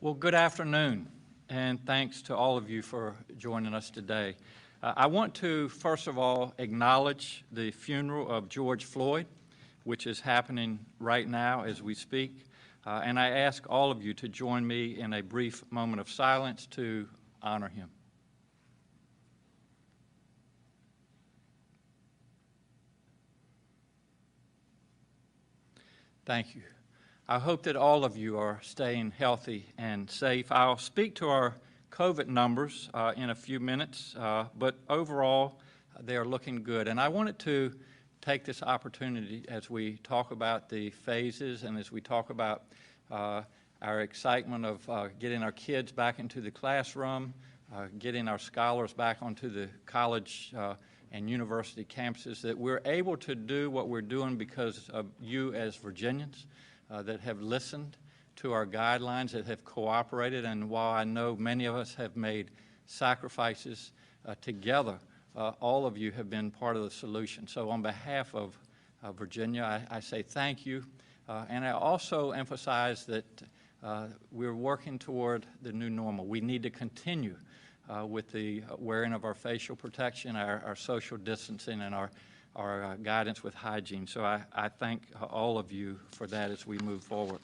Well, good afternoon, and thanks to all of you for joining us today. I want to, first of all, acknowledge the funeral of George Floyd, which is happening right now as we speak, and I ask all of you to join me in a brief moment of silence to honor him. Thank you. I hope that all of you are staying healthy and safe. I'll speak to our COVID numbers in a few minutes, but overall, they are looking good. And I wanted to take this opportunity as we talk about the phases and as we talk about our excitement of getting our kids back into the classroom, getting our scholars back onto the college and university campuses, that we're able to do what we're doing because of you as Virginians that have listened to our guidelines, that have cooperated, and while I know many of us have made sacrifices together, all of you have been part of the solution. So on behalf of Virginia, I say thank you, and I also emphasize that we're working toward the new normal. We need to continue with the wearing of our facial protection, our social distancing, and our guidance with hygiene. So I thank all of you for that as we move forward.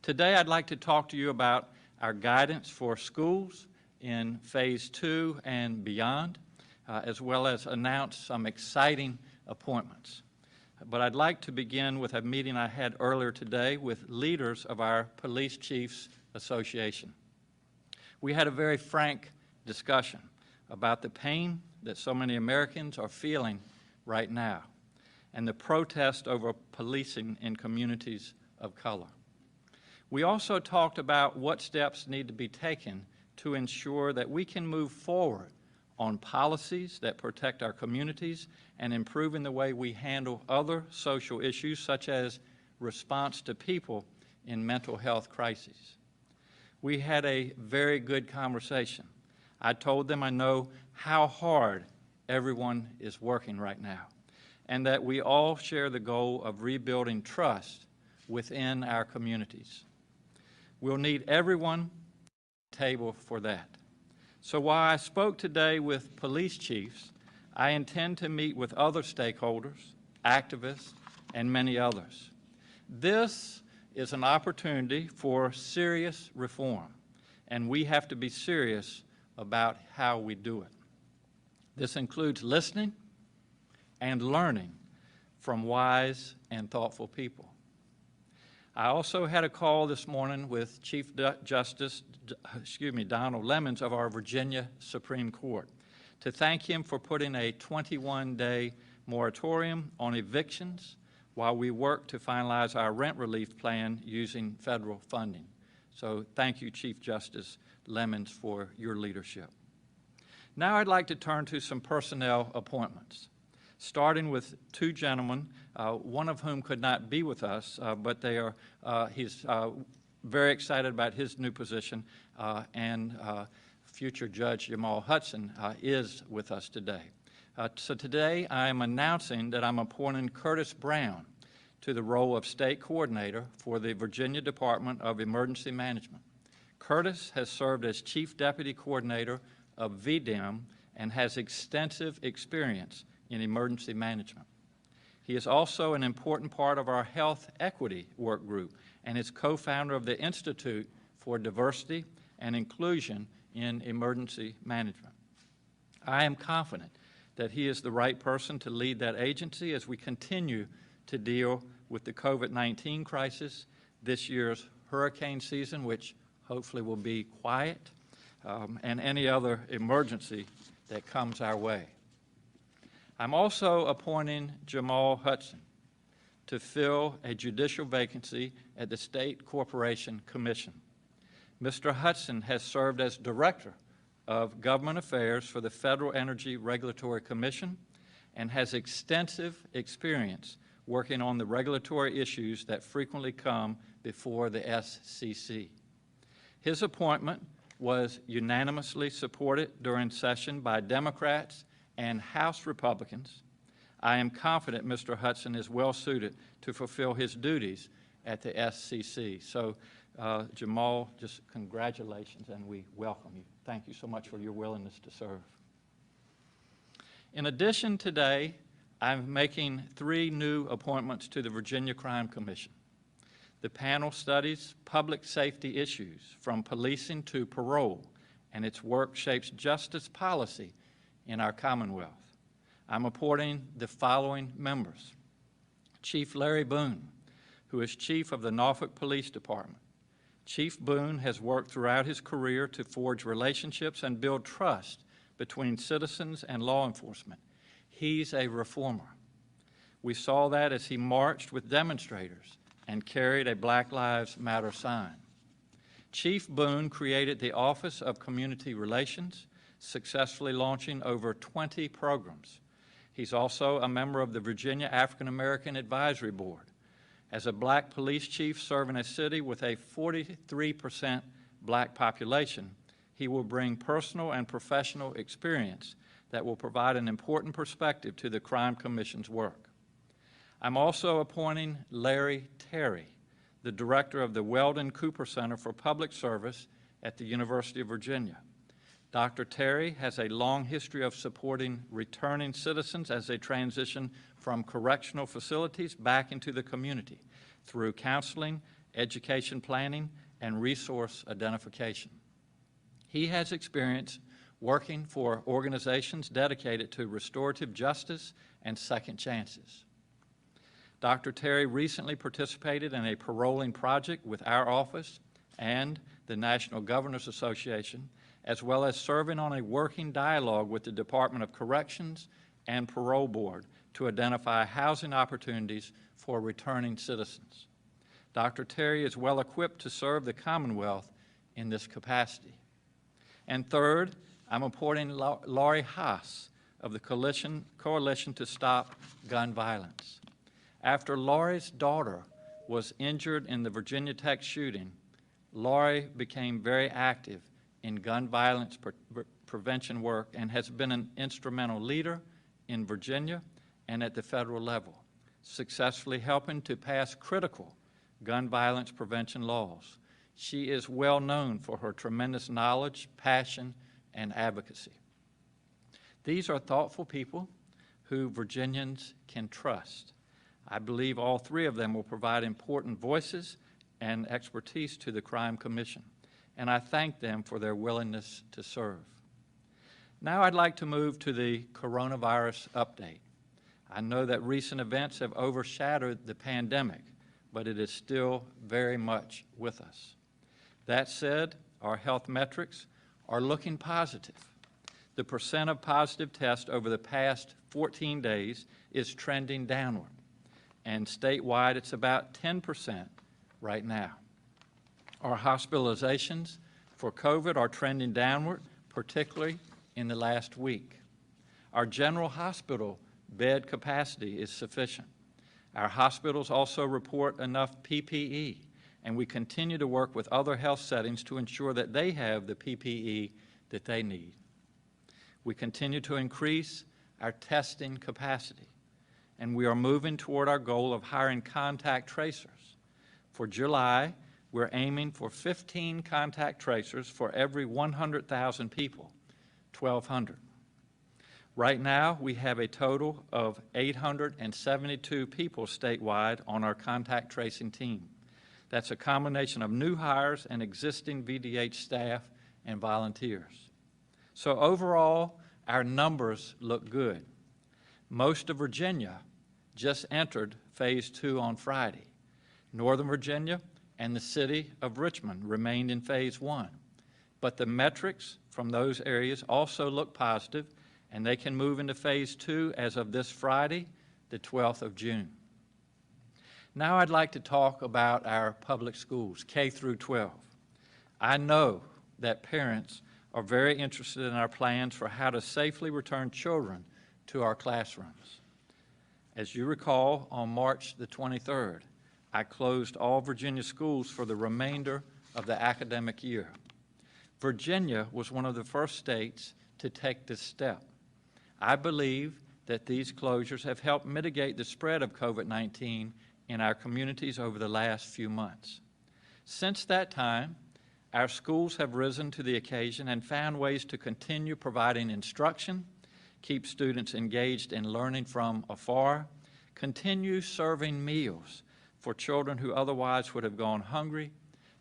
Today I'd like to talk to you about our guidance for schools in Phase 2 and beyond, as well as announce some exciting appointments. But I'd like to begin with a meeting I had earlier today with leaders of our Police Chiefs Association. We had a very frank discussion about the pain that so many Americans are feeling right now and the protest over policing in communities of color. We also talked about what steps need to be taken to ensure that we can move forward on policies that protect our communities and improving the way we handle other social issues such as response to people in mental health crises. We had a very good conversation. I told them I know how hard everyone is working right now, and that we all share the goal of rebuilding trust within our communities. We'll need everyone at the table for that. So while I spoke today with police chiefs, I intend to meet with other stakeholders, activists, and many others. This is an opportunity for serious reform, and we have to be serious about how we do it. This includes listening and learning from wise and thoughtful people. I also had a call this morning with Chief Justice, Donald Lemons of our Virginia Supreme Court to thank him for putting a 21-day moratorium on evictions while we work to finalize our rent relief plan using federal funding. So thank you, Chief Justice Lemons, for your leadership. Now I'd like to turn to some personnel appointments, starting with two gentlemen, one of whom could not be with us, but he's very excited about his new position, and future Judge Jamal Hudson is with us today. So today I am announcing that I'm appointing Curtis Brown to the role of State Coordinator for the Virginia Department of Emergency Management. Curtis has served as Chief Deputy Coordinator of VDEM and has extensive experience in emergency management. He is also an important part of our health equity work group and is co-founder of the Institute for Diversity and Inclusion in Emergency Management. I am confident that he is the right person to lead that agency as we continue to deal with the COVID-19 crisis, this year's hurricane season, which hopefully will be quiet, and any other emergency that comes our way. I'm also appointing Jamal Hudson to fill a judicial vacancy at the State Corporation Commission. Mr. Hudson has served as Director of Government Affairs for the Federal Energy Regulatory Commission and has extensive experience working on the regulatory issues that frequently come before the SCC. His appointment was unanimously supported during session by Democrats and House Republicans. I am confident Mr. Hudson is well suited to fulfill his duties at the SCC. So Jamal, just congratulations, and we welcome you. Thank you so much for your willingness to serve. In addition, today, I'm making 3 new appointments to the Virginia Crime Commission. The panel studies public safety issues from policing to parole, and its work shapes justice policy in our Commonwealth. I'm appointing the following members: Chief Larry Boone, who is Chief of the Norfolk Police Department. Chief Boone has worked throughout his career to forge relationships and build trust between citizens and law enforcement. He's a reformer. We saw that as he marched with demonstrators and carried a Black Lives Matter sign. Chief Boone created the Office of Community Relations, successfully launching over 20 programs. He's also a member of the Virginia African American Advisory Board. As a black police chief serving a city with a 43% black population, he will bring personal and professional experience that will provide an important perspective to the Crime Commission's work. I'm also appointing Larry Terry, the director of the Weldon Cooper Center for Public Service at the University of Virginia. Dr. Terry has a long history of supporting returning citizens as they transition from correctional facilities back into the community through counseling, education planning, and resource identification. He has experience working for organizations dedicated to restorative justice and second chances. Dr. Terry recently participated in a paroling project with our office and the National Governors Association, as well as serving on a working dialogue with the Department of Corrections and Parole Board to identify housing opportunities for returning citizens. Dr. Terry is well equipped to serve the Commonwealth in this capacity. And third, I'm appointing Laurie Haas of the Coalition to Stop Gun Violence. After Laurie's daughter was injured in the Virginia Tech shooting, Laurie became very active in gun violence prevention work and has been an instrumental leader in Virginia and at the federal level, successfully helping to pass critical gun violence prevention laws. She is well known for her tremendous knowledge, passion, and advocacy. These are thoughtful people who Virginians can trust. I believe all 3 of them will provide important voices and expertise to the Crime Commission, and I thank them for their willingness to serve. Now I'd like to move to the coronavirus update. I know that recent events have overshadowed the pandemic, but it is still very much with us. That said, our health metrics are looking positive. The percent of positive tests over the past 14 days is trending downward, and statewide it's about 10% right now. Our hospitalizations for COVID are trending downward, particularly in the last week. Our general hospital bed capacity is sufficient. Our hospitals also report enough PPE, and we continue to work with other health settings to ensure that they have the PPE that they need. We continue to increase our testing capacity, and we are moving toward our goal of hiring contact tracers. For July, we're aiming for 15 contact tracers for every 100,000 people, 1,200. Right now, we have a total of 872 people statewide on our contact tracing team. That's a combination of new hires and existing VDH staff and volunteers. So overall, our numbers look good. Most of Virginia just entered Phase 2 on Friday. Northern Virginia and the city of Richmond remained in Phase 1. But the metrics from those areas also look positive, and they can move into Phase 2 as of this Friday, the 12th of June. Now I'd like to talk about our public schools, K through 12. I know that parents are very interested in our plans for how to safely return children to our classrooms. As you recall, on March the 23rd, I closed all Virginia schools for the remainder of the academic year. Virginia was one of the first states to take this step. I believe that these closures have helped mitigate the spread of COVID-19 in our communities over the last few months. Since that time, our schools have risen to the occasion and found ways to continue providing instruction, keep students engaged in learning from afar, continue serving meals for children who otherwise would have gone hungry,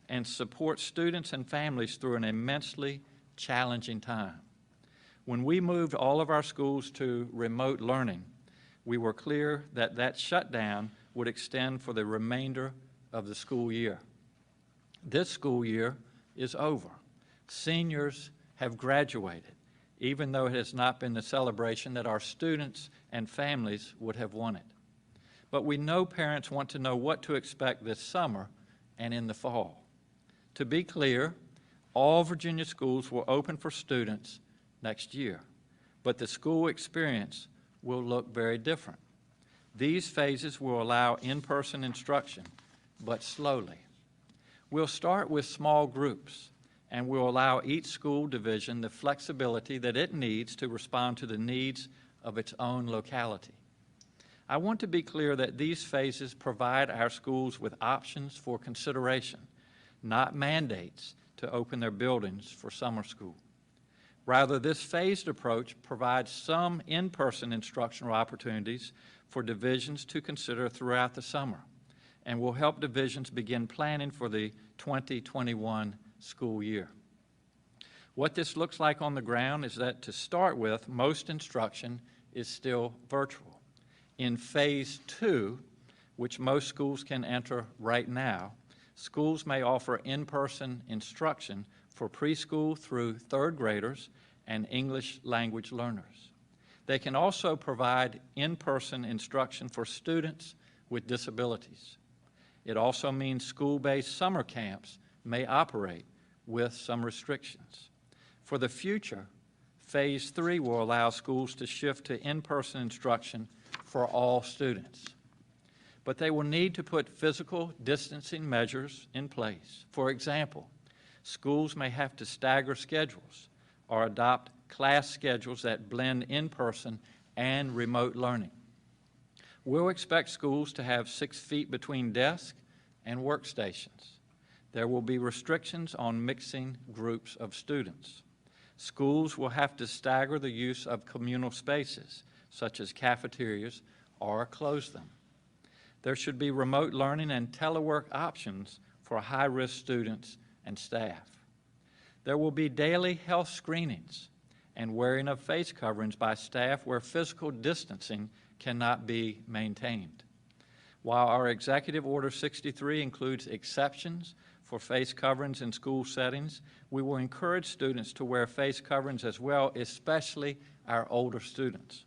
and support students and families through an immensely challenging time. When we moved all of our schools to remote learning, we were clear that that shutdown would extend for the remainder of the school year. This school year is over. Seniors have graduated, even though it has not been the celebration that our students and families would have wanted. But we know parents want to know what to expect this summer and in the fall. To be clear, all Virginia schools will open for students next year, but the school experience will look very different. These phases will allow in-person instruction, but slowly. We'll start with small groups, and we'll allow each school division the flexibility that it needs to respond to the needs of its own locality. I want to be clear that these phases provide our schools with options for consideration, not mandates to open their buildings for summer school. Rather, this phased approach provides some in-person instructional opportunities for divisions to consider throughout the summer, and will help divisions begin planning for the 2021 school year. What this looks like on the ground is that, to start with, most instruction is still virtual. In phase 2, which most schools can enter right now, schools may offer in-person instruction for preschool through 3rd graders and English language learners. They can also provide in-person instruction for students with disabilities. It also means school-based summer camps may operate with some restrictions. For the future, phase 3 will allow schools to shift to in-person instruction for all students. But they will need to put physical distancing measures in place. For example, schools may have to stagger schedules or adopt class schedules that blend in-person and remote learning. We'll expect schools to have 6 feet between desks and workstations. There will be restrictions on mixing groups of students. Schools will have to stagger the use of communal spaces, such as cafeterias, or close them. There should be remote learning and telework options for high-risk students and staff. There will be daily health screenings and wearing of face coverings by staff where physical distancing cannot be maintained. While our Executive Order 63 includes exceptions for face coverings in school settings, we will encourage students to wear face coverings as well, especially our older students.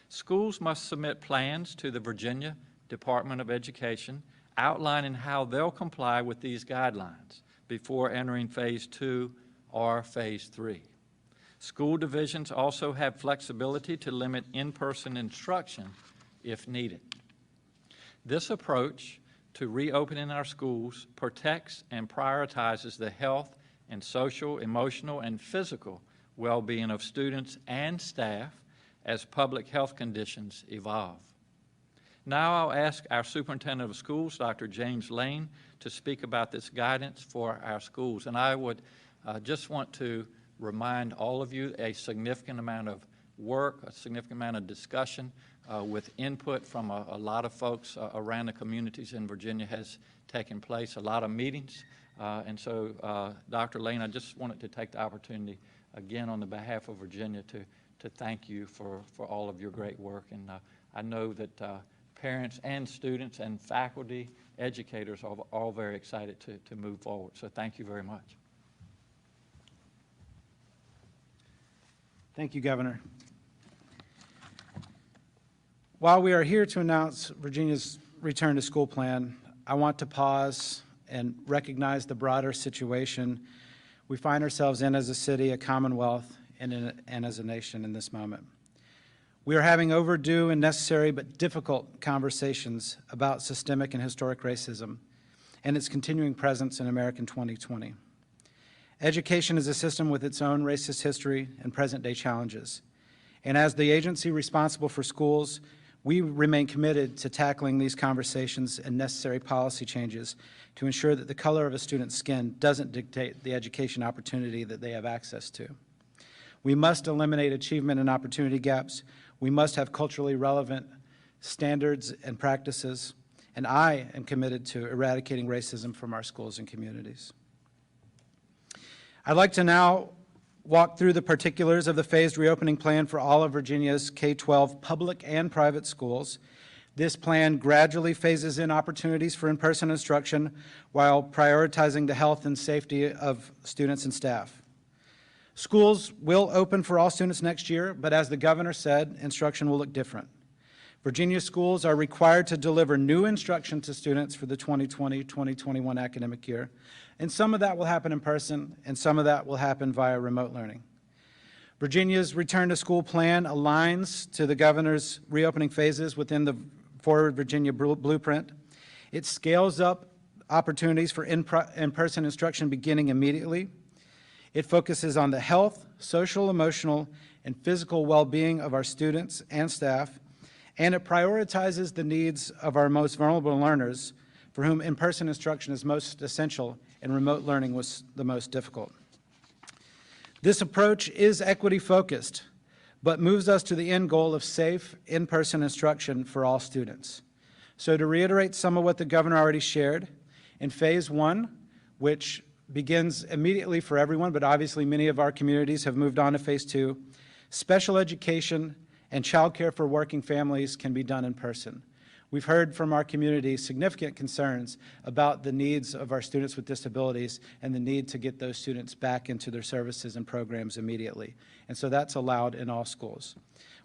Schools must submit plans to the Virginia Department of Education outlining how they'll comply with these guidelines before entering phase 2 or phase 3. School divisions also have flexibility to limit in-person instruction if needed. This approach to reopening our schools protects and prioritizes the health and social, emotional, and physical well-being of students and staff as public health conditions evolve. Now I'll ask our Superintendent of Schools, Dr. James Lane, to speak about this guidance for our schools. And I would just want to remind all of you a significant amount of work, a significant amount of discussion with input from a lot of folks around the communities in Virginia has taken place, a lot of meetings. And so, Dr. Lane, I just wanted to take the opportunity again on the behalf of Virginia to thank you for all of your great work. And I know that parents and students and faculty, educators are all very excited to move forward. So thank you very much. Thank you, Governor. While we are here to announce Virginia's return to school plan, I want to pause and recognize the broader situation we find ourselves in as a city, a commonwealth, and as a nation in this moment. We are having overdue and necessary but difficult conversations about systemic and historic racism and its continuing presence in American 2020. Education is a system with its own racist history and present-day challenges. And as the agency responsible for schools, We remain committed to tackling these conversations and necessary policy changes to ensure that the color of a student's skin doesn't dictate the education opportunity that they have access to. We must eliminate achievement and opportunity gaps. We must have culturally relevant standards and practices, and I am committed to eradicating racism from our schools and communities. I'd like to now walk through the particulars of the phased reopening plan for all of Virginia's K-12 public and private schools. This plan gradually phases in opportunities for in-person instruction while prioritizing the health and safety of students and staff. Schools will open for all students next year, but as the governor said, instruction will look different. Virginia schools are required to deliver new instruction to students for the 2020-2021 academic year, and some of that will happen in person, and some of that will happen via remote learning. Virginia's return to school plan aligns to the governor's reopening phases within the Forward Virginia Blueprint. It scales up opportunities for in-person instruction beginning immediately. It focuses on the health, social, emotional, and physical well-being of our students and staff, and it prioritizes the needs of our most vulnerable learners for whom in-person instruction is most essential and remote learning was the most difficult. This approach is equity-focused, but moves us to the end goal of safe in-person instruction for all students. So to reiterate some of what the governor already shared, in phase one, which begins immediately for everyone, but obviously many of our communities have moved on to phase two, special education and child care for working families can be done in person. We've heard from our community significant concerns about the needs of our students with disabilities and the need to get those students back into their services and programs immediately. And so that's allowed in all schools.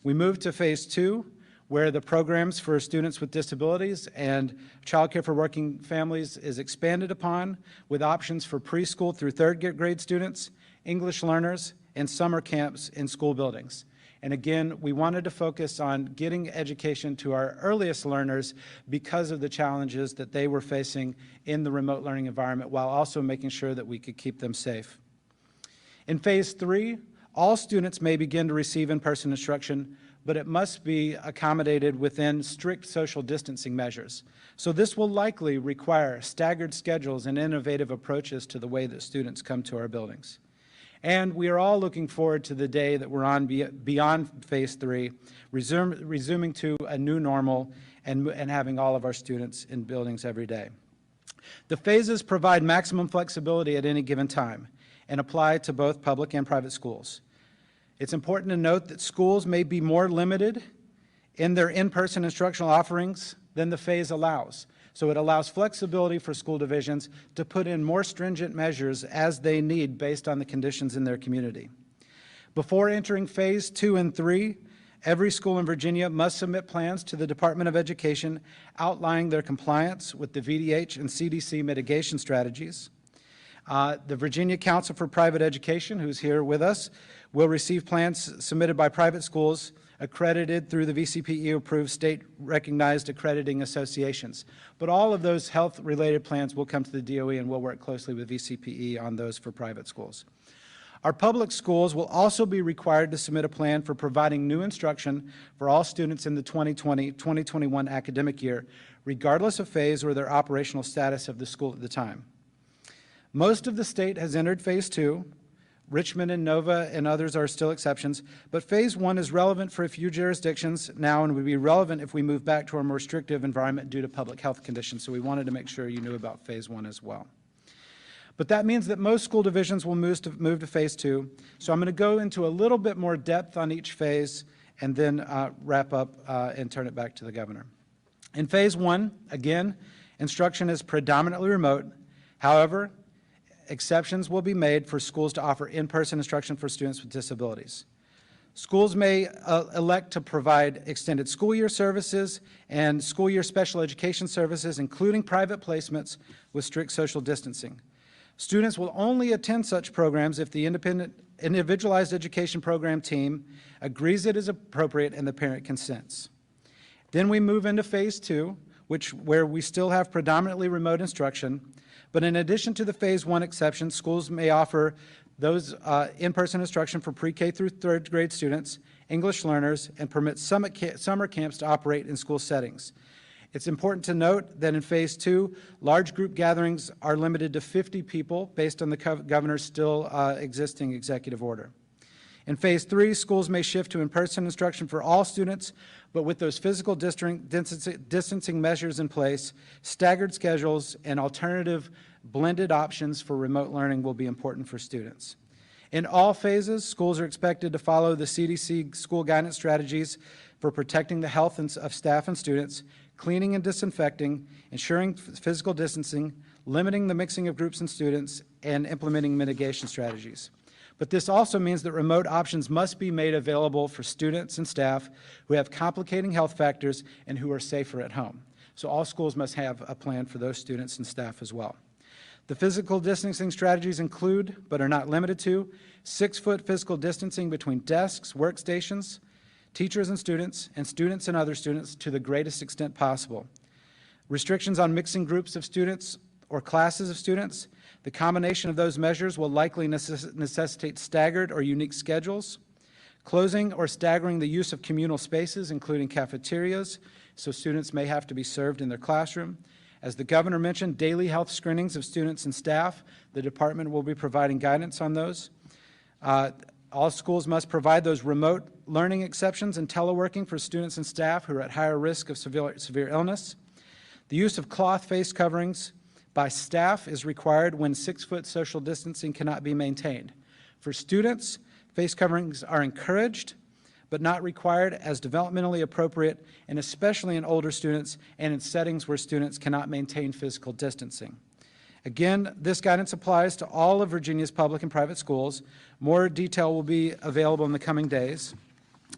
We move to phase two, where the programs for students with disabilities and child care for working families is expanded upon with options for preschool through third grade students, English learners, and summer camps in school buildings. And again, we wanted to focus on getting education to our earliest learners because of the challenges that they were facing in the remote learning environment, while also making sure that we could keep them safe. In phase three, all students may begin to receive in-person instruction, but it must be accommodated within strict social distancing measures. So this will likely require staggered schedules and innovative approaches to the way that students come to our buildings. And we are all looking forward to the day that we're on beyond phase three, resuming to a new normal and having all of our students in buildings every day. The phases provide maximum flexibility at any given time and apply to both public and private schools. It's important to note that schools may be more limited in their in-person instructional offerings than the phase allows. So it allows flexibility for school divisions to put in more stringent measures as they need based on the conditions in their community. Before entering phase two and three, every school in Virginia must submit plans to the Department of Education outlining their compliance with the VDH and CDC mitigation strategies. The Virginia Council for Private Education, who's here with us, will receive plans submitted by private schools accredited through the VCPE-approved state-recognized accrediting associations. But all of those health-related plans will come to the DOE, and we'll work closely with VCPE on those for private schools. Our public schools will also be required to submit a plan for providing new instruction for all students in the 2020-2021 academic year, regardless of phase or their operational status of the school at the time. Most of the state has entered phase two. Richmond and Nova and others are still exceptions, but phase one is relevant for a few jurisdictions now and would be relevant if we move back to a more restrictive environment due to public health conditions, so we wanted to make sure you knew about phase one as well. But that means that most school divisions will move to phase two, so I'm going to go into a little bit more depth on each phase and then wrap up and turn it back to the governor. In phase one, again, instruction is predominantly remote. However, exceptions will be made for schools to offer in-person instruction for students with disabilities. Schools may elect to provide extended school year services and school year special education services, including private placements with strict social distancing. Students will only attend such programs if the individualized education program team agrees it is appropriate and the parent consents. Then we move into phase two, where we still have predominantly remote instruction. But in addition to the phase one exception, schools may offer those in-person instruction for pre-K through third grade students, English learners, and permit summer camps to operate in school settings. It's important to note that in Phase 2, large group gatherings are limited to 50 people based on the governor's still existing executive order. In Phase 3, schools may shift to in-person instruction for all students, but with those physical distancing measures in place, staggered schedules and alternative blended options for remote learning will be important for students. In all phases, schools are expected to follow the CDC school guidance strategies for protecting the health of staff and students, cleaning and disinfecting, ensuring physical distancing, limiting the mixing of groups and students, and implementing mitigation strategies. But this also means that remote options must be made available for students and staff who have complicating health factors and who are safer at home. So all schools must have a plan for those students and staff as well. The physical distancing strategies include, but are not limited to, 6-foot physical distancing between desks, workstations, teachers and students and other students to the greatest extent possible. Restrictions on mixing groups of students or classes of students. The combination of those measures will likely necessitate staggered or unique schedules. Closing or staggering the use of communal spaces, including cafeterias, so students may have to be served in their classroom. As the governor mentioned, daily health screenings of students and staff. The department will be providing guidance on those. All schools must provide those remote learning exceptions and teleworking for students and staff who are at higher risk of severe illness. The use of cloth face coverings by staff is required when 6-foot social distancing cannot be maintained. For students, face coverings are encouraged but not required as developmentally appropriate, and especially in older students and in settings where students cannot maintain physical distancing. Again, this guidance applies to all of Virginia's public and private schools. More detail will be available in the coming days.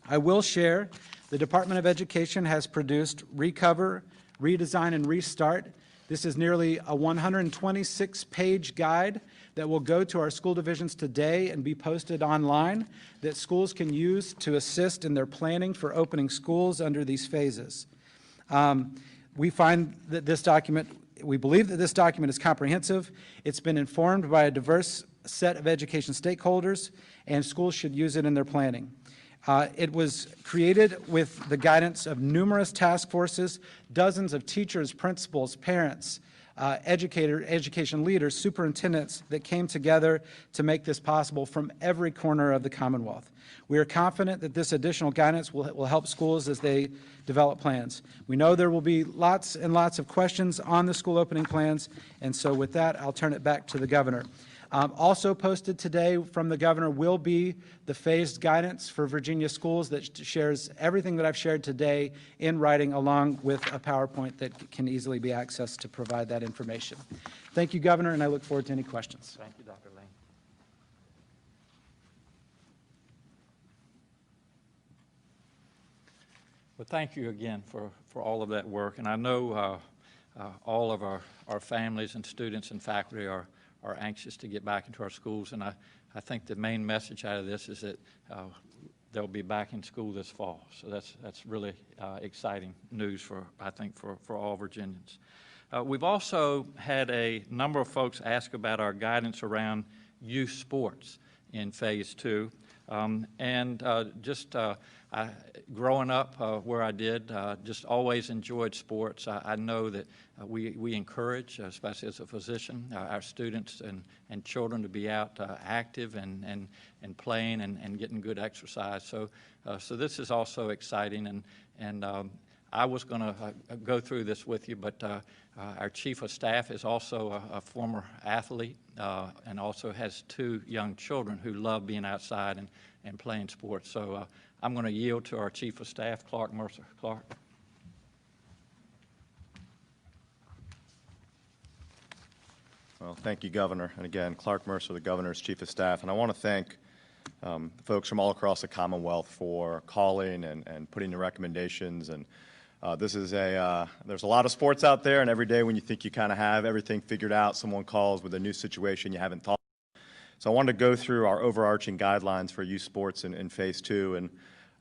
I will share the Department of Education has produced Recover, Redesign, and Restart. This is nearly a 126-page guide that will go to our school divisions today and be posted online that schools can use to assist in their planning for opening schools under these phases. We find that this document, we believe that this document is comprehensive. It's been informed by a diverse set of education stakeholders, and schools should use it in their planning. It was created with the guidance of numerous task forces, dozens of teachers, principals, parents, education leaders, superintendents that came together to make this possible from every corner of the Commonwealth. We are confident that this additional guidance will help schools as they develop plans. We know there will be lots and lots of questions on the school opening plans, and so with that, I'll turn it back to the governor. Also posted today from the governor will be the phased guidance for Virginia schools that shares everything that I've shared today in writing, along with a PowerPoint that can easily be accessed to provide that information. Thank you, Governor, and I look forward to any questions. Thank you, Dr. Lane. Well, thank you again for all of that work, and I know all of our families and students and faculty are anxious to get back into our schools, and I think the main message out of this is that they'll be back in school this fall. So that's really exciting news I think for all Virginians. We've also had a number of folks ask about our guidance around youth sports in Phase 2. Growing up where I did, just always enjoyed sports. I know that we encourage, especially as a physician, our students and children to be out active and playing and getting good exercise. So this is also exciting, and I was going to go through this with you, but our chief of staff is also a former athlete and also has 2 young children who love being outside and playing sports. So I'm going to yield to our chief of staff, Clark Mercer. Clark. Well, thank you, Governor. And again, Clark Mercer, the Governor's chief of staff. And I want to thank folks from all across the Commonwealth for calling and putting the recommendations. And this is there's a lot of sports out there, and every day when you think you kind of have everything figured out, someone calls with a new situation you haven't thought. So I wanted to go through our overarching guidelines for youth sports in Phase 2, and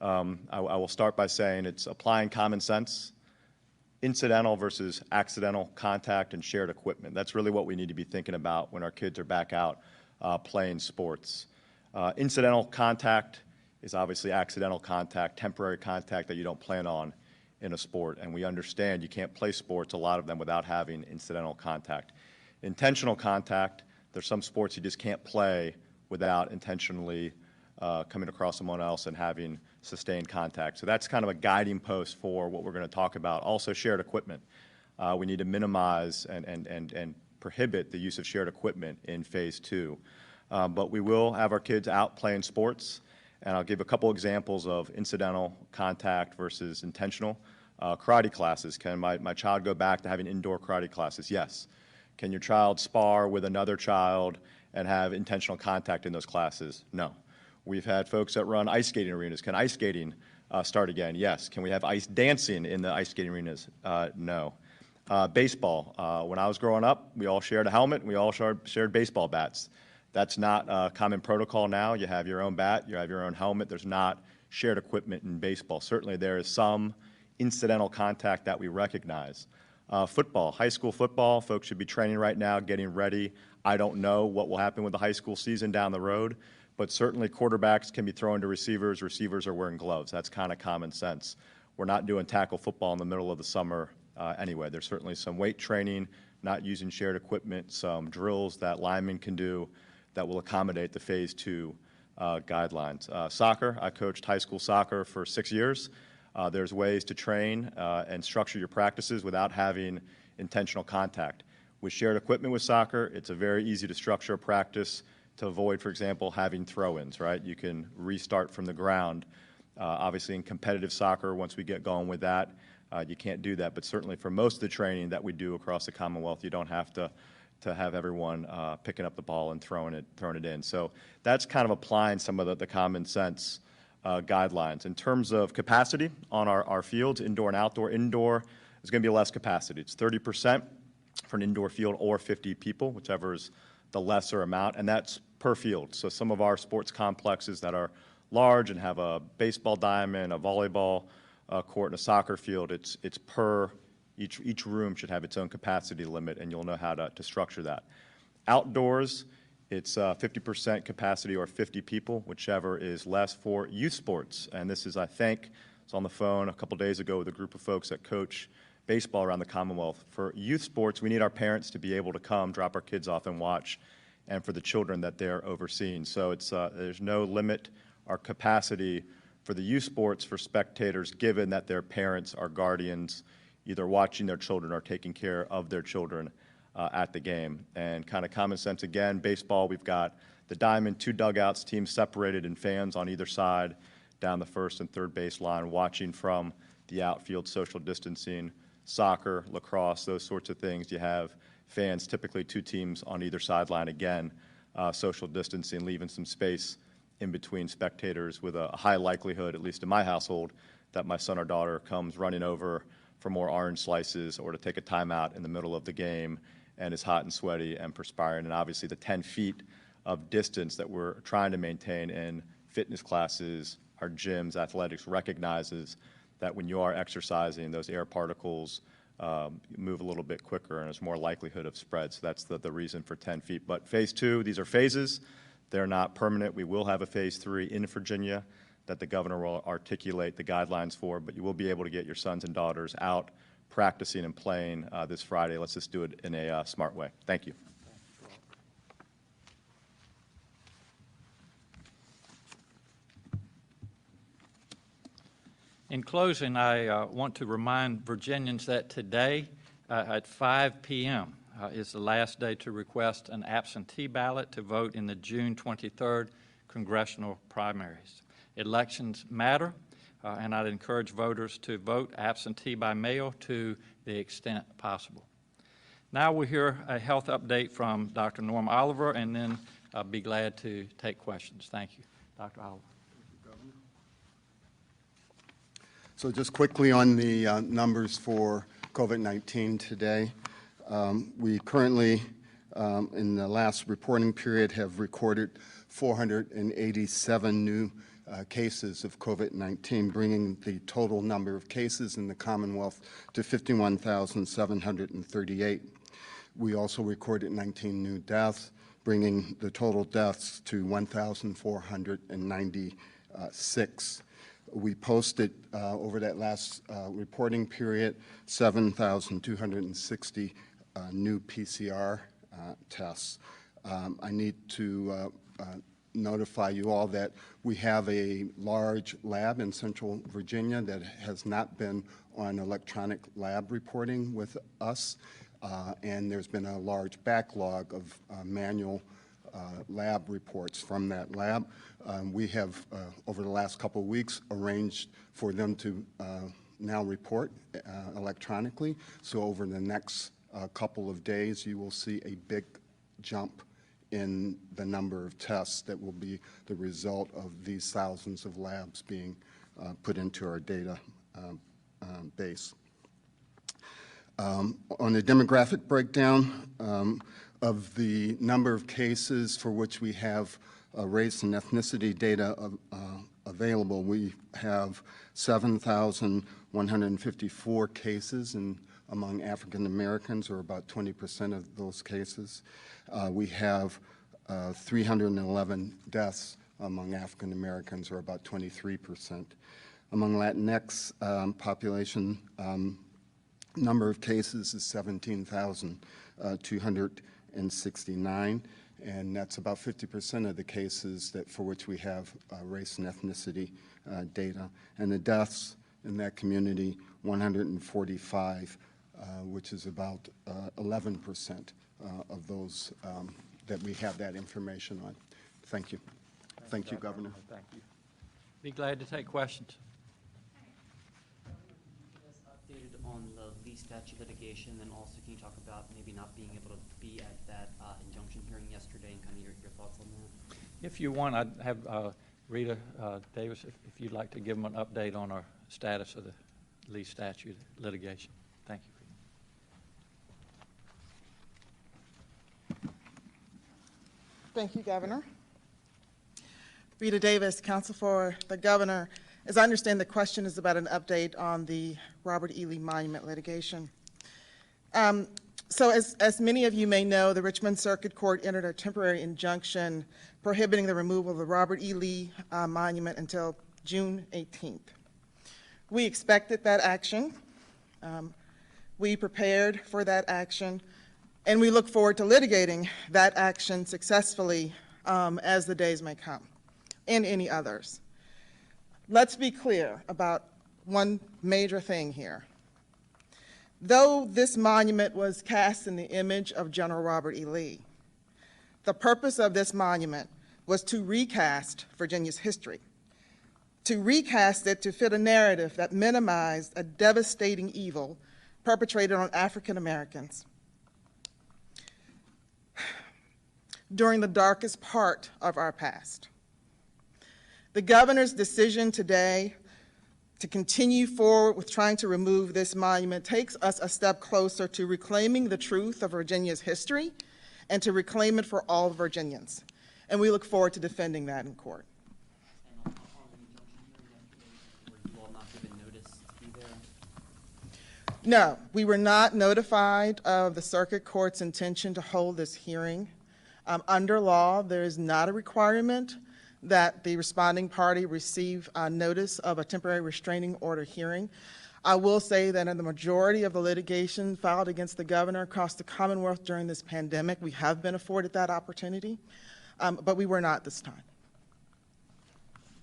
I will start by saying it's applying common sense, incidental versus accidental contact, and shared equipment. That's really what we need to be thinking about when our kids are back out playing sports. Incidental contact is obviously accidental contact, temporary contact that you don't plan on in a sport, and we understand you can't play sports, a lot of them, without having incidental contact. Intentional contact, there's some sports you just can't play without intentionally coming across someone else and having sustained contact. So that's kind of a guiding post for what we're going to talk about. Also, shared equipment. We need to minimize and prohibit the use of shared equipment in Phase 2. But we will have our kids out playing sports, and I'll give a couple examples of incidental contact versus intentional. Karate classes. Can my child go back to having indoor karate classes? Yes. Can your child spar with another child and have intentional contact in those classes? No. We've had folks that run ice skating arenas. Can ice skating start again? Yes. Can we have ice dancing in the ice skating arenas? No. Baseball. When I was growing up, we all shared a helmet, and we all shared baseball bats. That's not common protocol now. You have your own bat, you have your own helmet. There's not shared equipment in baseball. Certainly there is some incidental contact that we recognize. Football, high school football, folks should be training right now, getting ready. I don't know what will happen with the high school season down the road, but certainly quarterbacks can be throwing to receivers. Receivers are wearing gloves. That's kind of common sense. We're not doing tackle football in the middle of the summer anyway. There's certainly some weight training, not using shared equipment, some drills that linemen can do that will accommodate the Phase 2 guidelines. Soccer, I coached high school soccer for 6 years. There's ways to train and structure your practices without having intentional contact. With shared equipment with soccer, it's a very easy to structure a practice to avoid, for example, having throw-ins, right? You can restart from the ground. Obviously, in competitive soccer, once we get going with that, you can't do that. But certainly for most of the training that we do across the Commonwealth, you don't have to have everyone picking up the ball and throwing it in. So that's kind of applying some of the common sense guidelines. In terms of capacity on our fields, indoor and outdoor, indoor is going to be less capacity. It's 30% for an indoor field or 50 people, whichever is the lesser amount, and that's per field. So some of our sports complexes that are large and have a baseball diamond, a volleyball court, and a soccer field, it's per, each room should have its own capacity limit, and you'll know how to structure that. Outdoors, it's 50% capacity or 50 people, whichever is less for youth sports. And this is, I think, I was on the phone a couple days ago with a group of folks that coach baseball around the Commonwealth. For youth sports, we need our parents to be able to come, drop our kids off and watch, and for the children that they're overseeing. So it's there's no limit or capacity for the youth sports for spectators, given that their parents are guardians, either watching their children or taking care of their children at the game. And kind of common sense again, baseball, we've got the diamond, 2 dugouts, teams separated, and fans on either side down the first and third base line watching from the outfield, social distancing. Soccer, lacrosse, those sorts of things, you have fans, typically 2 teams on either sideline, again, social distancing, leaving some space in between spectators with a high likelihood, at least in my household, that my son or daughter comes running over for more orange slices or to take a timeout in the middle of the game and is hot and sweaty and perspiring. And obviously the 10 feet of distance that we're trying to maintain in fitness classes, our gyms, athletics, recognizes that when you are exercising, those air particles move a little bit quicker and there's more likelihood of spread. So that's the reason for 10 feet. But Phase 2, these are phases. They're not permanent. We will have a Phase 3 in Virginia that the governor will articulate the guidelines for, but you will be able to get your sons and daughters out practicing and playing this Friday. Let's just do it in a smart way. Thank you. In closing, I want to remind Virginians that today at 5 p.m. Is the last day to request an absentee ballot to vote in the June 23rd congressional primaries. Elections matter, and I'd encourage voters to vote absentee by mail to the extent possible. Now we'll hear a health update from Dr. Norm Oliver, and then I'll be glad to take questions. Thank you. Dr. Oliver. So just quickly on the numbers for COVID-19 today. We currently, in the last reporting period, have recorded 487 new cases of COVID-19, bringing the total number of cases in the Commonwealth to 51,738. We also recorded 19 new deaths, bringing the total deaths to 1,496. We posted over that last reporting period 7,260 new PCR tests. I need to notify you all that we have a large lab in Central Virginia that has not been on electronic lab reporting with us, and there's been a large backlog of manual lab reports from that lab. We have, over the last couple of weeks, arranged for them to now report electronically. So over the next couple of days, you will see a big jump in the number of tests that will be the result of these thousands of labs being put into our data base. On the demographic breakdown of the number of cases for which we have race and ethnicity data available, we have 7,154 cases among African Americans, or about 20% of those cases. We have 311 deaths among African Americans, or about 23%. Among Latinx population, number of cases is 17,269, and that's about 50% of the cases for which we have race and ethnicity data. And the deaths in that community, 145, which is about 11% of those that we have that information on. Thank you. Thank you, Governor. Thank you. Be glad to take questions. Updated on the lease statute litigation, and also can you talk about maybe not being able to be at that injunction hearing yesterday, and kind of your thoughts on that? If you want, I'd have Rita Davis, if you'd like to give them an update on our status of the lease statute litigation. Thank you. Thank you, Governor. Rita Davis, counsel for the governor. As I understand, the question is about an update on the Robert E. Lee Monument litigation. So as many of you may know, the Richmond Circuit Court entered a temporary injunction prohibiting the removal of the Robert E. Lee Monument until June 18th. We expected that action. We prepared for that action, and we look forward to litigating that action successfully as the days may come, and any others. Let's be clear about one major thing here. Though this monument was cast in the image of General Robert E. Lee, the purpose of this monument was to recast Virginia's history, to recast it to fit a narrative that minimized a devastating evil perpetrated on African Americans during the darkest part of our past. The governor's decision today to continue forward with trying to remove this monument takes us a step closer to reclaiming the truth of Virginia's history and to reclaim it for all Virginians. And we look forward to defending that in court. And on the injunction hearing yesterday, were you all not given notice to be there? No, we were not notified of the circuit court's intention to hold this hearing. Under law, there is not a requirement that the responding party receive notice of a temporary restraining order hearing. I will say that in the majority of the litigation filed against the governor across the Commonwealth during this pandemic, we have been afforded that opportunity, but we were not this time.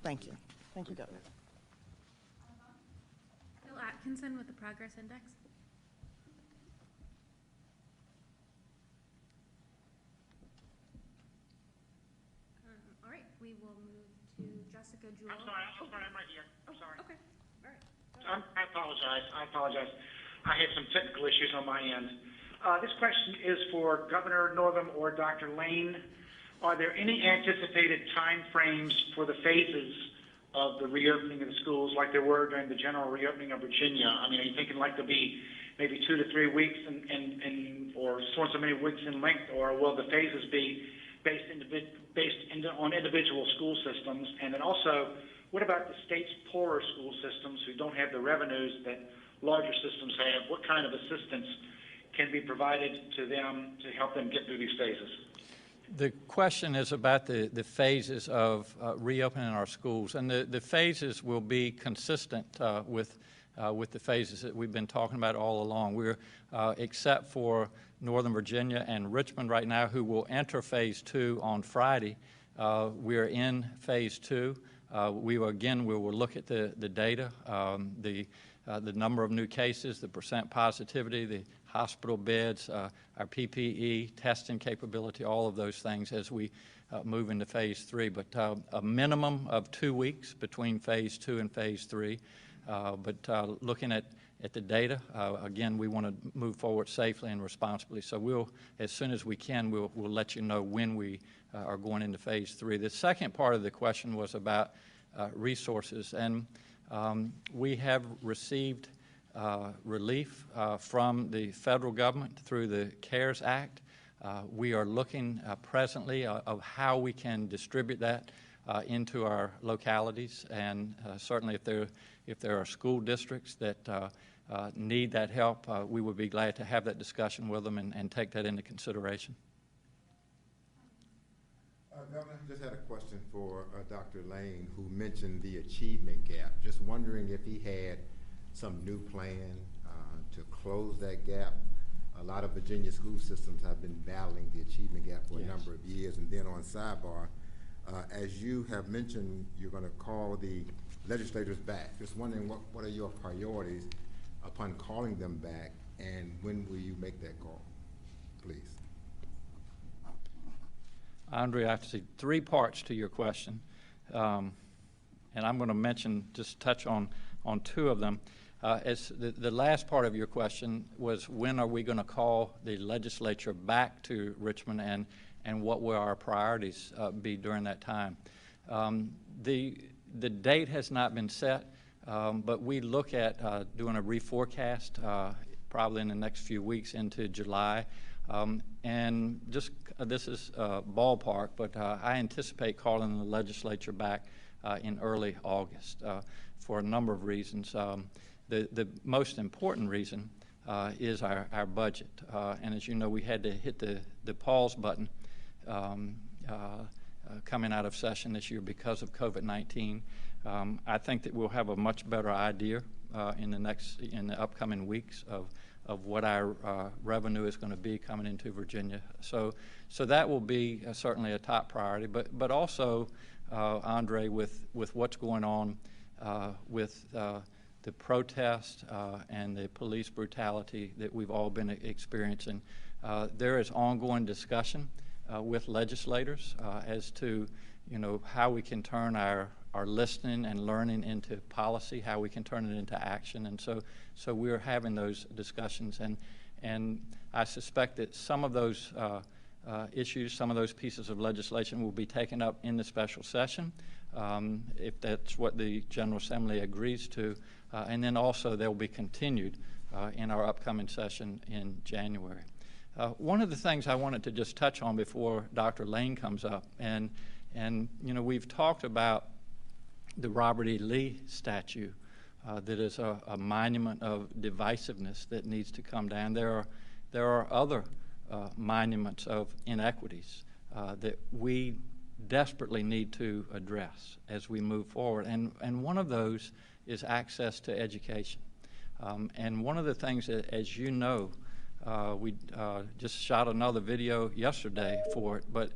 Thank you. Thank you, Governor. Bill Atkinson with the Progress Index. All right, we will move to Jessica Jewell. I'm sorry, I'm right here. I'm sorry. Okay, all right. I apologize. I had some technical issues on my end. This question is for Governor Northam or Dr. Lane. Are there any anticipated time frames for the phases of the reopening of the schools like there were during the general reopening of Virginia? I mean, are you thinking like there'll be maybe 2 to 3 weeks or so many weeks in length, or will the phases be based on individual school systems? And then also, what about the state's poorer school systems who don't have the revenues that larger systems have? What kind of assistance can be provided to them to help them get through these phases? The question is about the phases of reopening our schools, and the phases will be consistent with the phases that we've been talking about all along. We're, except for Northern Virginia and Richmond right now, who will enter Phase 2 on Friday, we're in Phase 2. We will look at the data, the number of new cases, the percent positivity, the hospital beds, our PPE, testing capability, all of those things as we move into Phase 3. But a minimum of 2 weeks between Phase 2 and Phase 3. But looking at the data, again, we want to move forward safely and responsibly. So we'll, as soon as we can, we'll let you know when we are going into Phase 3. The second part of the question was about resources, and we have received relief from the federal government through the CARES Act. We are looking presently of how we can distribute that into our localities, and certainly if there are school districts that need that help, we would be glad to have that discussion with them and take that into consideration. Governor, just had a question for Dr. Lane, who mentioned the achievement gap. Just wondering if he had some new plan to close that gap. A lot of Virginia school systems have been battling the achievement gap for a number of years. And then on sidebar, as you have mentioned, you're going to call the legislators back. Just wondering what are your priorities upon calling them back, and when will you make that call, please? Andre, I have to see 3 parts to your question, and I'm going to just touch on 2 of them. As the last part of your question was, when are we going to call the legislature back to Richmond, and what will our priorities be during that time? The date has not been set, but we look at doing a reforecast probably in the next few weeks into July. And just this is ballpark, but I anticipate calling the legislature back in early August for a number of reasons. The most important reason is our budget. And as you know, we had to hit the pause button coming out of session this year because of COVID-19. I think that we'll have a much better idea in the upcoming weeks of what our revenue is going to be coming into Virginia. So that will be certainly a top priority. But also, Andre, with what's going on with the protest and the police brutality that we've all been experiencing, there is ongoing discussion with legislators as to, how we can turn our listening and learning into policy, how we can turn it into action. And so we're having those discussions, and I suspect that some of those issues, some of those pieces of legislation will be taken up in the special session, if that's what the General Assembly agrees to, and then also they'll be continued in our upcoming session in January. One of the things I wanted to just touch on before Dr. Lane comes up, and we've talked about the Robert E. Lee statue that is a monument of divisiveness that needs to come down. There are other monuments of inequities that we desperately need to address as we move forward, and one of those is access to education. And one of the things that, as you know, we just shot another video yesterday for it, but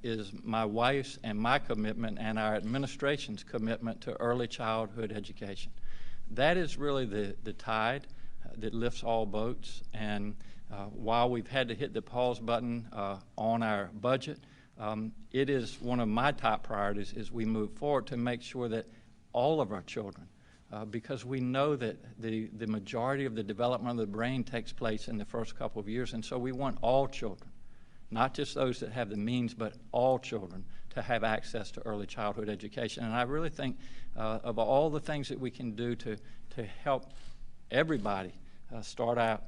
is my wife's and my commitment and our administration's commitment to early childhood education. That is really the tide that lifts all boats, and while we've had to hit the pause button on our budget, it is one of my top priorities as we move forward to make sure that all of our children, because we know that the majority of the development of the brain takes place in the first couple of years, and so we want all children, not just those that have the means, but all children to have access to early childhood education. And I really think of all the things that we can do to help everybody start out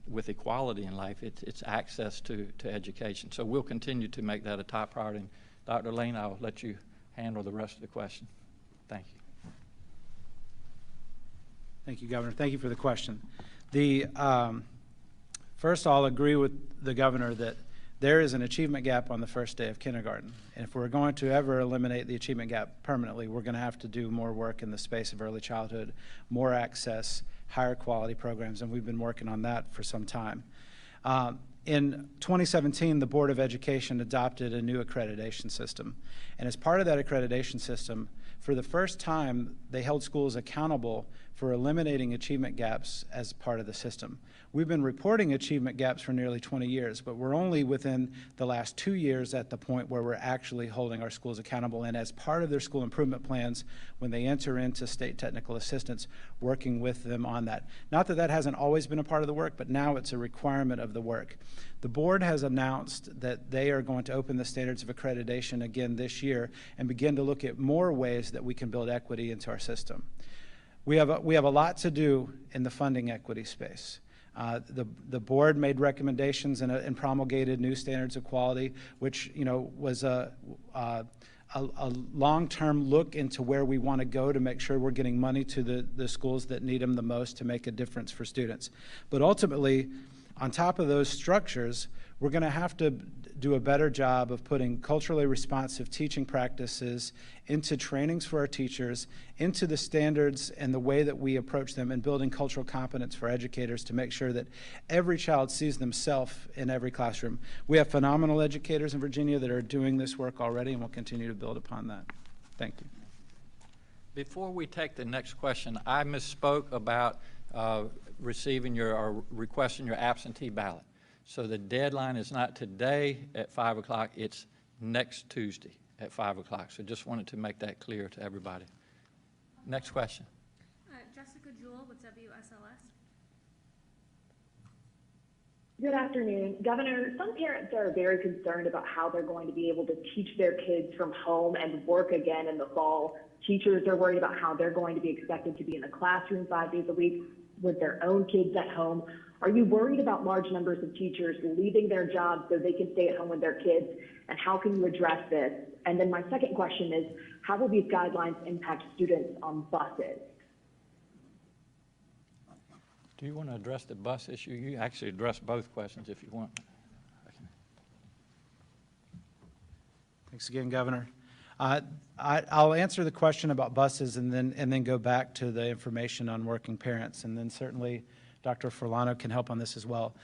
with equality in life, it's access to education. So we'll continue to make that a top priority. And Dr. Lane, I'll let you handle the rest of the question. Thank you. Thank you, Governor. Thank you for the question. First, I'll agree with the Governor that there is an achievement gap on the first day of kindergarten. And if we're going to ever eliminate the achievement gap permanently, we're going to have to do more work in the space of early childhood, more access, higher quality programs, and we've been working on that for some time. In 2017, the Board of Education adopted a new accreditation system. And as part of that accreditation system, for the first time, they held schools accountable for eliminating achievement gaps as part of the system. We've been reporting achievement gaps for nearly 20 years, but we're only within the last 2 years at the point where we're actually holding our schools accountable, and as part of their school improvement plans, when they enter into state technical assistance, working with them on that. Not that that hasn't always been a part of the work, but now it's a requirement of the work. The board has announced that they are going to open the standards of accreditation again this year and begin to look at more ways that we can build equity into our system. We have a lot to do in the funding equity space. The board made recommendations and promulgated new standards of quality, which was a long-term look into where we want to go to make sure we're getting money to the schools that need them the most to make a difference for students. But ultimately, on top of those structures, we're going to have to do a better job of putting culturally responsive teaching practices into trainings for our teachers, into the standards and the way that we approach them, and building cultural competence for educators to make sure that every child sees themselves in every classroom. We have phenomenal educators in Virginia that are doing this work already, and we'll continue to build upon that. Thank you. Before we take the next question, I misspoke about receiving or requesting your absentee ballot. So the deadline is not today at 5 o'clock, it's next Tuesday at 5 o'clock. So just wanted to make that clear to everybody. Next question. Jessica Jewell with WSLS. Good afternoon. Governor, some parents are very concerned about how they're going to be able to teach their kids from home and work again in the fall. Teachers are worried about how they're going to be expected to be in the classroom 5 days a week with their own kids at home. Are you worried about large numbers of teachers leaving their jobs so they can stay at home with their kids? And how can you address this? And then my second question is, how will these guidelines impact students on buses? Do you want to address the bus issue? You actually address both questions if you want. Thanks again, Governor. I'll answer the question about buses and then go back to the information on working parents, and then certainly Dr. Furlano can help on this as well.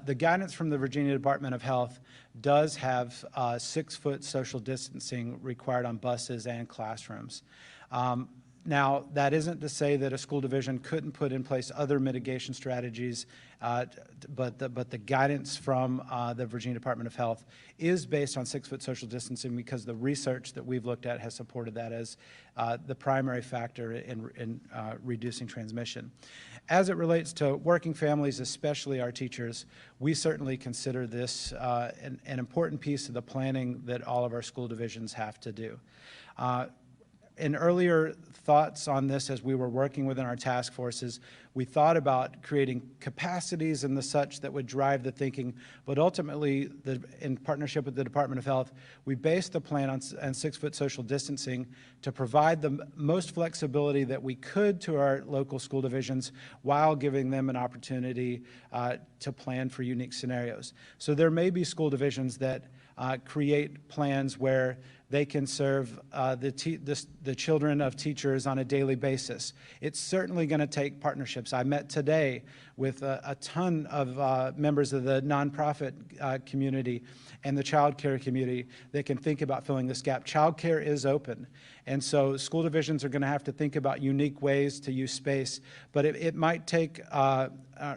The guidance from the Virginia Department of Health does have 6-foot social distancing required on buses and classrooms. Now, that isn't to say that a school division couldn't put in place other mitigation strategies, but the guidance from the Virginia Department of Health is based on 6-foot social distancing because the research that we've looked at has supported that as the primary factor in reducing transmission. As it relates to working families, especially our teachers, we certainly consider this an important piece of the planning that all of our school divisions have to do. In earlier thoughts on this as we were working within our task forces, we thought about creating capacities and the such that would drive the thinking, but ultimately, in partnership with the Department of Health, we based the plan on 6-foot social distancing to provide the most flexibility that we could to our local school divisions while giving them an opportunity to plan for unique scenarios. So there may be school divisions that create plans where they can serve the children of teachers on a daily basis. It's certainly going to take partnerships. I met today with a ton of members of the nonprofit community and the child care community that can think about filling this gap. Child care is open, and so school divisions are going to have to think about unique ways to use space, but it might take,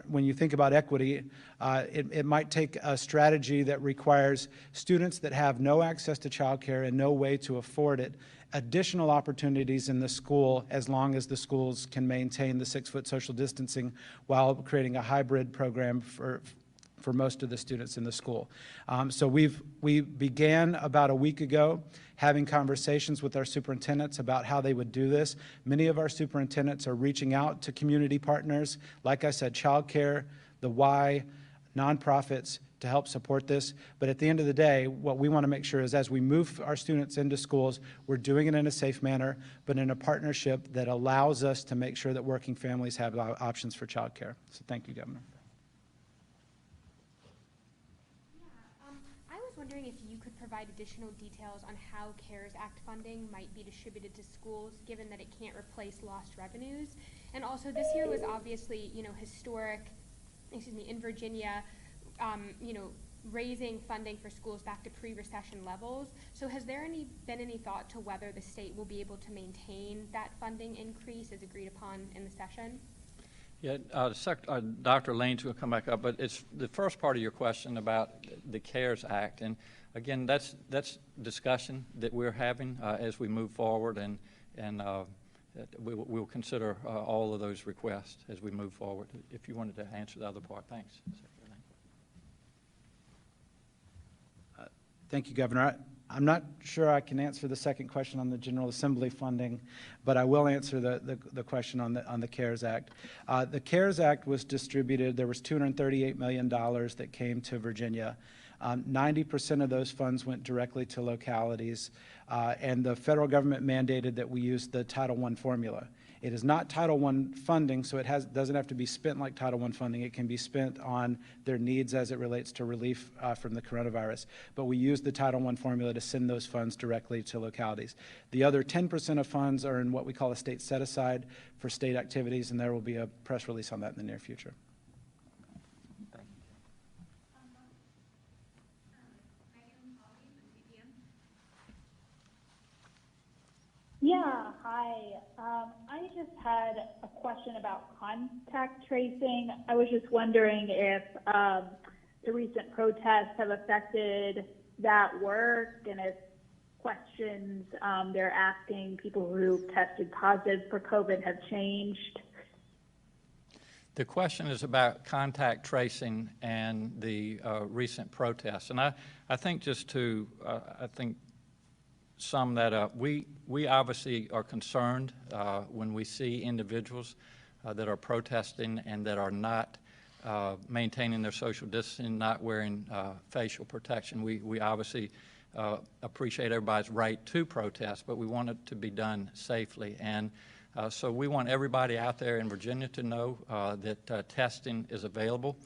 when you think about equity, it might take a strategy that requires students that have no access to child care and no way to afford it additional opportunities in the school as long as the schools can maintain the 6-foot social distancing while creating a hybrid program for most of the students in the school. So we began about a week ago having conversations with our superintendents about how they would do this. Many of our superintendents are reaching out to community partners, like I said, child care, the Y, nonprofits, to help support this. But at the end of the day, what we want to make sure is as we move our students into schools, we're doing it in a safe manner, but in a partnership that allows us to make sure that working families have options for child care. So thank you, Governor. provide additional details on how CARES Act funding might be distributed to schools, given that it can't replace lost revenues? And also, this year was obviously, historic, in Virginia, raising funding for schools back to pre-recession levels. So has there been any thought to whether the state will be able to maintain that funding increase as agreed upon in the session? Yeah, Dr. Lane's going to come back up, but it's the first part of your question about the CARES Act. And again, that's discussion that we're having as we move forward, and we'll consider all of those requests as we move forward. If you wanted to answer the other part, thanks. Thank you, Governor. I'm not sure I can answer the second question on the General Assembly funding, but I will answer the question on the CARES Act. The CARES Act was distributed. There was $238 million that came to Virginia. 90% of those funds went directly to localities, and the federal government mandated that we use the Title I formula. It is not Title I funding, so it doesn't have to be spent like Title I funding. It can be spent on their needs as it relates to relief from the coronavirus. But we use the Title I formula to send those funds directly to localities. The other 10% of funds are in what we call a state set-aside for state activities, and there will be a press release on that in the near future. Yeah, hi. I just had a question about contact tracing. I was just wondering if the recent protests have affected that work, and if questions they're asking people who tested positive for COVID have changed. The question is about contact tracing and the recent protests. And I think just to, sum that up, we obviously are concerned when we see individuals that are protesting and that are not maintaining their social distancing, not wearing facial protection. We obviously appreciate everybody's right to protest, but we want it to be done safely. And so we want everybody out there in Virginia to know that testing is available.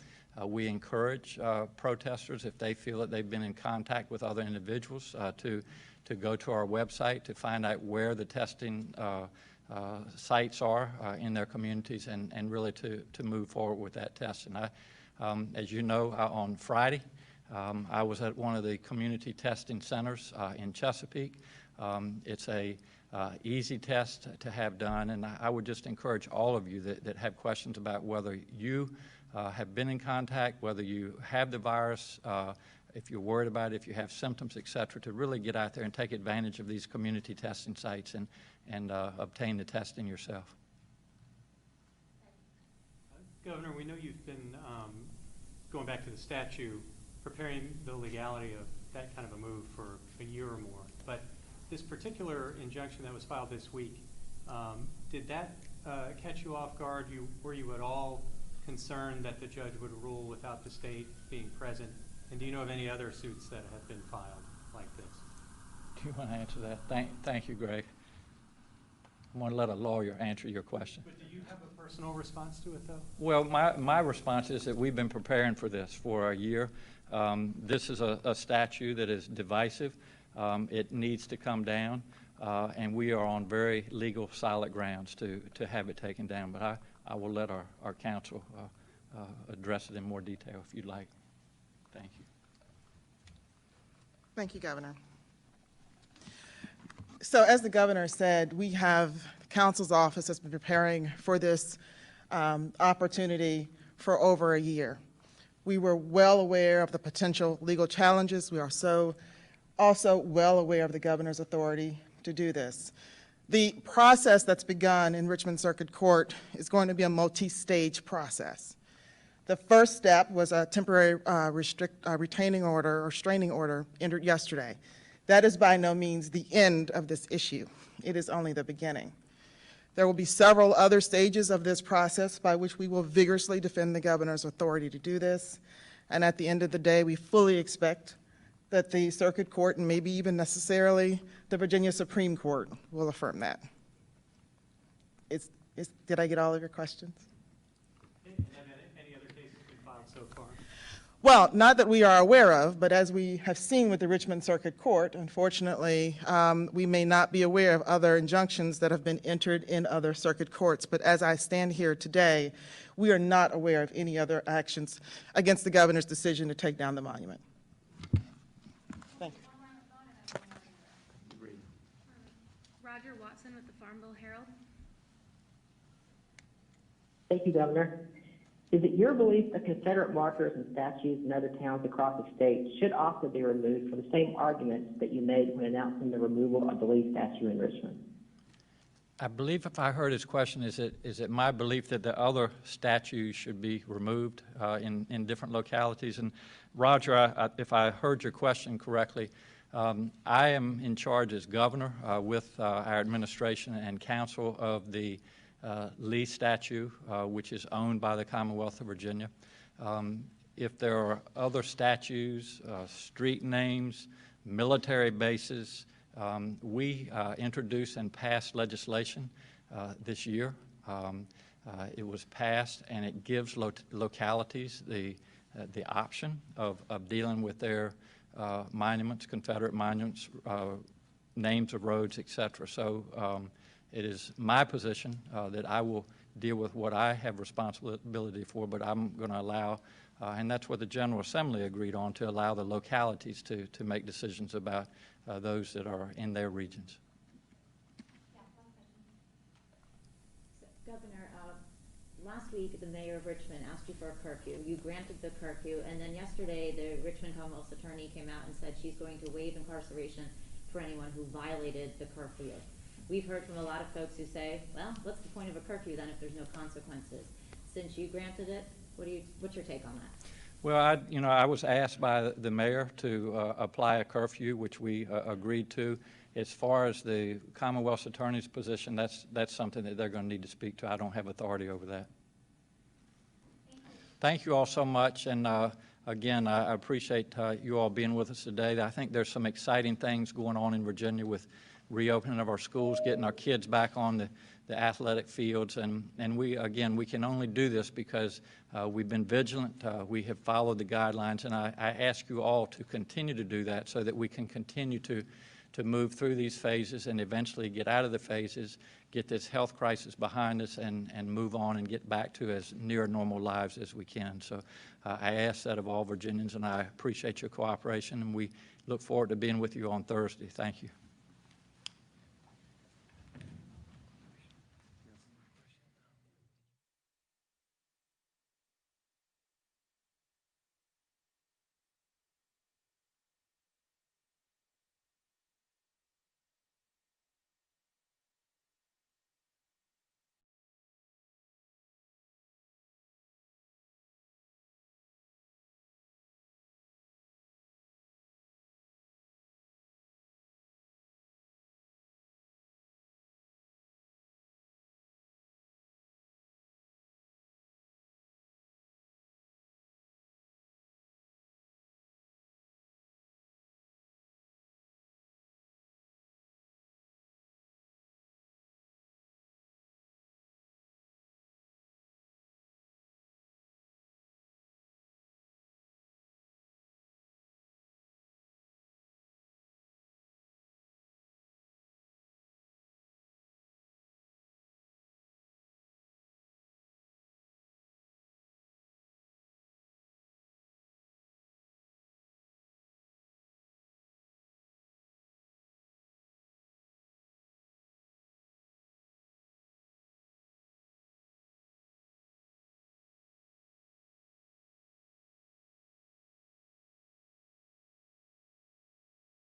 We encourage protesters, if they feel that they've been in contact with other individuals, to go to our website to find out where the testing sites are in their communities, and really to move forward with that testing. As you know, on Friday, I was at one of the community testing centers in Chesapeake. It's a easy test to have done, and I would just encourage all of you that have questions about whether you have been in contact, whether you have the virus, if you're worried about it, if you have symptoms, et cetera, to really get out there and take advantage of these community testing sites and obtain the testing yourself. Governor, we know you've been, going back to the statute, preparing the legality of that kind of a move for a year or more. But this particular injunction that was filed this week, did that catch you off guard? Were you at all concerned that the judge would rule without the state being present? And do you know of any other suits that have been filed like this? Do you want to answer that? Thank you, Greg. I want to let a lawyer answer your question. But do you have a personal response to it, though? Well, my response is that we've been preparing for this for a year. This is a statute that is divisive. It needs to come down, and we are on very legal, solid grounds to have it taken down. But I will let our counsel address it in more detail if you'd like. Thank you. Thank you, Governor. So as the governor said, we have the council's office has been preparing for this opportunity for over a year. We were well aware of the potential legal challenges. We are also well aware of the governor's authority to do this. The process that's begun in Richmond Circuit Court is going to be a multi-stage process. The first step was a temporary retaining order or restraining order entered yesterday. That is by no means the end of this issue. It is only the beginning. There will be several other stages of this process by which we will vigorously defend the governor's authority to do this. And at the end of the day, we fully expect that the Circuit Court, and maybe even necessarily the Virginia Supreme Court, will affirm that. Did I get all of your questions? Well, not that we are aware of, but as we have seen with the Richmond Circuit Court, unfortunately, we may not be aware of other injunctions that have been entered in other circuit courts. But as I stand here today, we are not aware of any other actions against the governor's decision to take down the monument. Thank you. Roger Watson with the Farmville Herald. Thank you, Governor. Is it your belief that Confederate markers and statues in other towns across the state should also be removed for the same arguments that you made when announcing the removal of the Lee statue in Richmond? I believe if I heard his question, is it my belief that the other statues should be removed in different localities? And Roger, if I heard your question correctly, I am in charge as governor with our administration and council of the Lee statue, which is owned by the Commonwealth of Virginia. If there are other statues, street names, military bases, we introduced and passed legislation this year. It was passed, and it gives localities the option of dealing with their monuments, Confederate monuments, names of roads, et cetera. So it is my position that I will deal with what I have responsibility for, but I'm going to allow, and that's what the General Assembly agreed on, to allow the localities to make decisions about those that are in their regions. Governor, last week the mayor of Richmond asked you for a curfew. You granted the curfew, and then yesterday the Richmond Commonwealth's attorney came out and said she's going to waive incarceration for anyone who violated the curfew. We've heard from a lot of folks who say, well, what's the point of a curfew then if there's no consequences? Since you granted it, what's your take on that? Well, I was asked by the mayor to apply a curfew, which we agreed to. As far as the Commonwealth's attorney's position, that's something that they're going to need to speak to. I don't have authority over that. Thank you all so much, and again, I appreciate you all being with us today. I think there's some exciting things going on in Virginia with reopening of our schools, getting our kids back on the athletic fields, and we can only do this because we've been vigilant, we have followed the guidelines, and I ask you all to continue to do that so that we can continue to move through these phases and eventually get out of the phases, get this health crisis behind us, and move on and get back to as near normal lives as we can. So I ask that of all Virginians, and I appreciate your cooperation, and we look forward to being with you on Thursday. Thank you.